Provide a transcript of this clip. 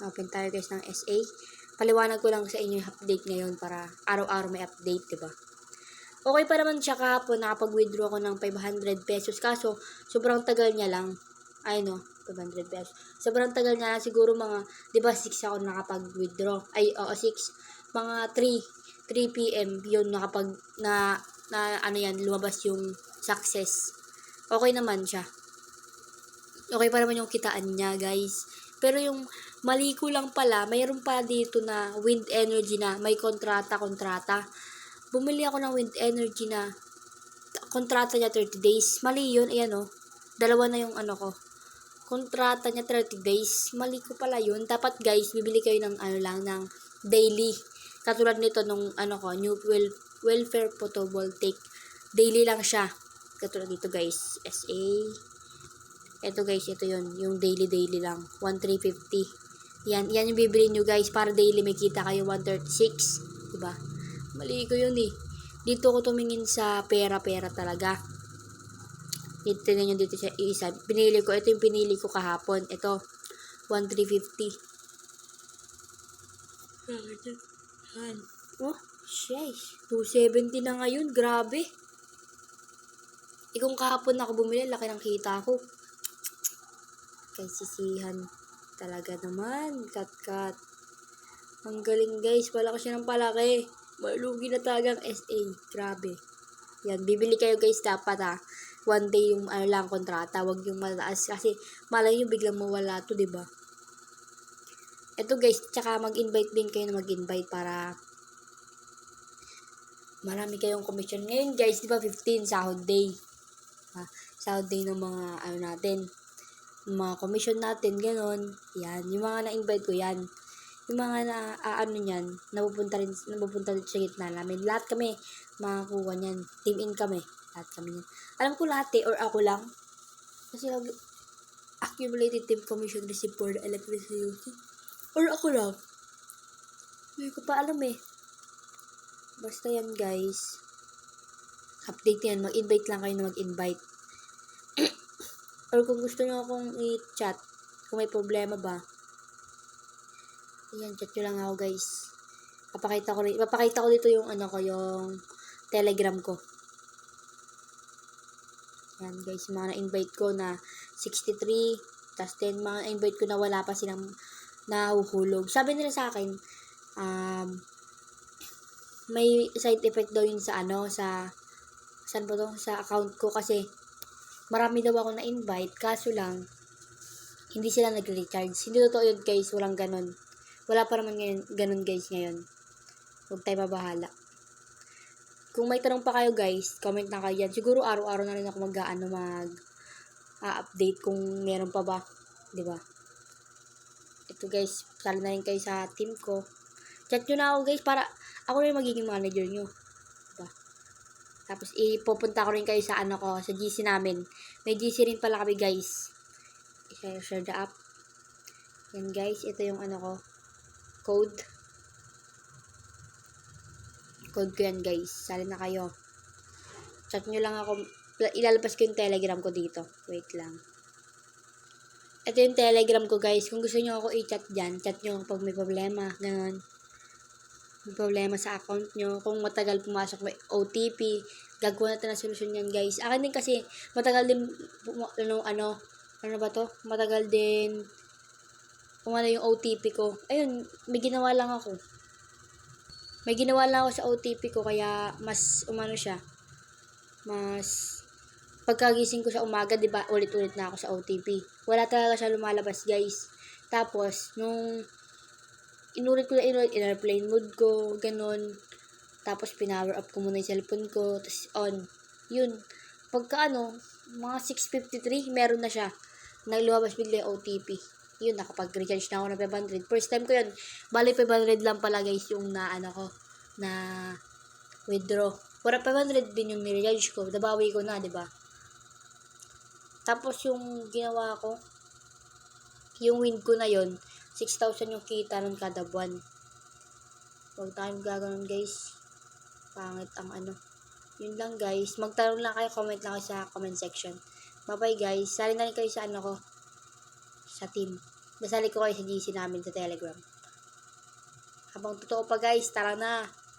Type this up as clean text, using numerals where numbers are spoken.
Open tayo guys ng SA. Paliwanag ko lang sa inyo yung update ngayon para araw-araw may update, diba? Okay pa naman siya kahapon, nakapag-withdraw ako ng 500 pesos. Kaso, sobrang tagal niya lang. Ay no, 500 pesos. Sobrang tagal niya lang, siguro mga, diba 6 ako nakapag-withdraw. Ay, oo, 6. Mga 3 p.m. yun na ano yan, lumabas yung success. Okay naman siya. Okay pa naman yung kitaan niya, guys. Pero yung mali ko lang pala, mayroon pa dito na wind energy na may kontrata. Bumili ako ng wind energy na kontrata niya 30 days. Mali yun, ayan o. Dalawa na yung ano ko. Kontrata niya 30 days. Mali ko pala yun. Dapat guys, bibili kayo ng ano lang, ng daily. Katulad nito nung ano ko, new welfare photovoltaic. Daily lang siya. Katulad dito guys, SA. Ito guys, ito yun. Yung daily lang. 1,350. Yan yung bibili nyo guys. Para daily may kita kayo 136. Diba? Mali ko yun eh. Dito ko tumingin sa pera talaga. Dito tingnan nyo dito sa isa. Pinili ko. Ito yung pinili ko kahapon. Ito. 1,350. Oh, sheesh. 270 na ngayon. Grabe. Kung kahapon ako bumili, laki ng kita ko. Kay sisihan talaga naman. Cut. Ang galing guys. Palaki siya ng palaki. Malugi na talagang SA. Grabe. Yan. Bibili kayo guys dapat ha. One day yung ano lang kontrata. Huwag yung mataas. Kasi malay nyo biglang mawala to, diba? Ito guys. Tsaka mag-invite din kayo na mag-invite para marami kayong commission. Ngayon guys, diba 15 sahod day. Sahod day ng mga ano natin. Mga commission natin, ganon. Yan, yung mga na-invite ko yan. Yung mga ano niyan, napupunta rin sa gitna namin. Lahat kami makakuha niyan. Team in kami. Lahat kami yan. Alam ko lahat or ako lang. Kasi accumulated team commission received for the electricity. Or ako lang. Hindi ko pa alam eh. Basta yan guys. Update yan. Mag-invite lang kayo na mag-invite. Or kung gusto nyo akong i-chat, kung may problema ba, ayan, chat nyo lang ako guys. Papakita ko dito yung ano ko, yung Telegram ko. Ayan guys, mga na-invite ko na 63, tas then mga na-invite ko na wala pa silang nahuhulog. Sabi nila sa akin, may side effect daw yun sa ano, sa account ko kasi marami daw ako na-invite, kaso lang, hindi sila nag-recharge. Hindi totoo yun guys, walang ganon. Wala pa naman ngayon, ganon guys ngayon. Huwag tayo mabahala. Kung may tanong pa kayo guys, comment na kayo yan. Siguro araw-araw na rin ako mag-update kung meron pa ba. Diba? Ito guys, sali na rin kayo sa team ko. Chat nyo na ako guys para ako rin magiging manager nyo. Tapos, ipupunta ko rin kayo sa ano ko, sa GC namin. May GC rin pala kami, guys. I-share the app. Yan, guys. Ito yung ano ko. Code ko yan, guys. Sali na kayo. Chat nyo lang ako. Ilalabas ko yung Telegram ko dito. Wait lang. Ito yung Telegram ko, guys. Kung gusto nyo ako i-chat dyan, chat nyo pag may problema. Ganon. Problema sa account nyo, kung matagal pumasok may OTP, gagawa natin na solusyon yan guys. Akin din kasi matagal din matagal din umano yung OTP ko. Ayun, may ginawa lang ako sa OTP ko, kaya mas umano siya, mas pagkagising ko sa umaga, diba, ulit-ulit na ako sa OTP. Wala talaga siya lumalabas guys. Tapos nung inulit in-airplane mode ko, ganon. Tapos, pinower up ko muna yung cellphone ko. Tapos, on. Yun. Pagka mga 6:53, meron na siya. Naglumabas bigla yung OTP. Yun, nakapag-recharge na ako ng 500. First time ko yun. Bali, 500 lang pala guys yung na withdraw. Para 500 din yung nirecharge ko. Nabawi ko na, diba? Tapos, yung ginawa ko, yung win ko na yun, 6,000 yung kita nun kada buwan. Huwag tayong gaganon guys. Pangit ang Yun lang guys. Magtanong lang kayo, comment lang kayo sa comment section. Bye bye guys. Sali na rin kayo sa ko. Sa team. Dasali ko kayo sa GC namin sa Telegram. Habang totoo pa guys, tara na.